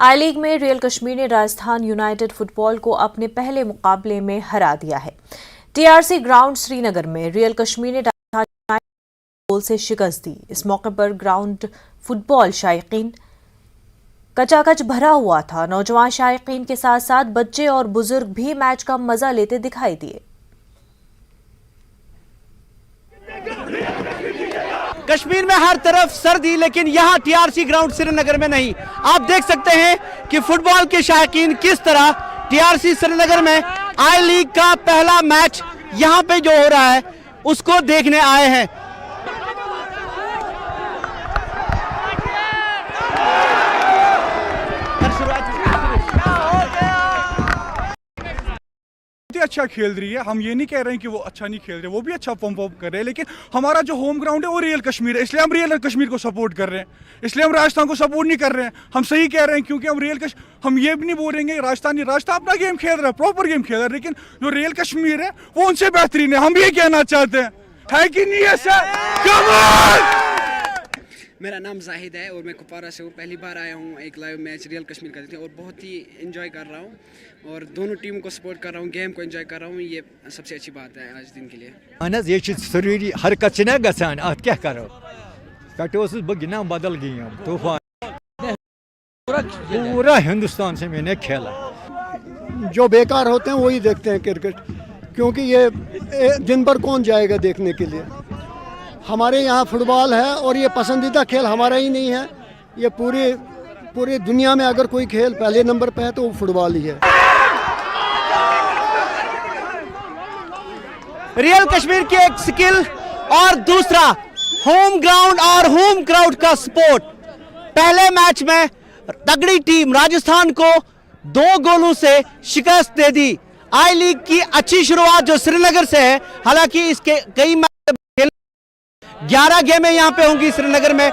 आई league में real Kashmir ने Rajasthan United football को अपने पहले मुकाबले में हरा दिया है। टीआरसी ग्राउंड श्रीनगर में रियल कश्मीर ने राजस्थान यूनाइटेड गोल से शिकस्त दी। इस मौके पर ग्राउंड फुटबॉल शायकीन कचाकच भरा हुआ था। नौजवान शायकीन के साथ साथ बच्चे और बुजुर्ग भी मैच का मजा लेते दिखाई दिए। कश्मीर में हर तरफ सर्दी, लेकिन यहाँ टीआरसी ग्राउंड श्रीनगर में नहीं। आप देख सकते हैं कि फुटबॉल के शायकीन किस तरह टीआरसी श्रीनगर में आई लीग का पहला मैच यहाँ पे जो हो रहा है उसको देखने आए हैं। अच्छा खेल रही है। हम ये नहीं कह रहे हैं कि वो अच्छा नहीं खेल रहे, वो भी अच्छा परफॉर्म कर रहे हैं, लेकिन हमारा जो होम ग्राउंड है वो रियल कश्मीर है, इसलिए हम रियल कश्मीर को सपोर्ट कर रहे हैं। इसलिए हम राजस्थान को सपोर्ट नहीं कर रहे हैं। हम सही कह रहे हैं, क्योंकि हम ये भी नहीं बोल रहे हैं राजस्थान अपना गेम खेल रहा है, प्रॉपर गेम खेल रहा है, लेकिन जो रियल कश्मीर है वो उनसे बेहतरीन है। हम ये कहना चाहते हैं, है कि नहीं है सर? मेरा नाम जाहिद है और मैं कुपवारा से हूँ। पहली बार आया हूँ एक लाइव मैच रियल कश्मीर का देखने और बहुत ही एंजॉय कर रहा हूँ और दोनों टीमों को सपोर्ट कर रहा हूँ, गेम को एंजॉय कर रहा हूँ। ये सबसे अच्छी बात है आज दिन के लिए। ये जरूरी हरकत गसान अत क्या करो पे बह गिना बदल गेम तूफान पूरा हिंदुस्तान से मैंने खेला। जो बेकार होते हैं वही देखते हैं क्रिकेट, क्योंकि ये दिन भर कौन जाएगा देखने के लिए। हमारे यहाँ फुटबॉल है और ये पसंदीदा खेल हमारा ही नहीं है, ये पूरी दुनिया में अगर कोई खेल पहले नंबर पे है तो वो फुटबॉल ही है। रियल कश्मीर की एक स्किल और दूसरा होम ग्राउंड और होम क्राउड का सपोर्ट। पहले मैच में तगड़ी टीम राजस्थान को 2 गोलों से शिकस्त दे दी। आई लीग की अच्छी शुरुआत जो श्रीनगर से है, हालांकि इसके कई 11 गेमें यहाँ पे होंगी श्रीनगर में।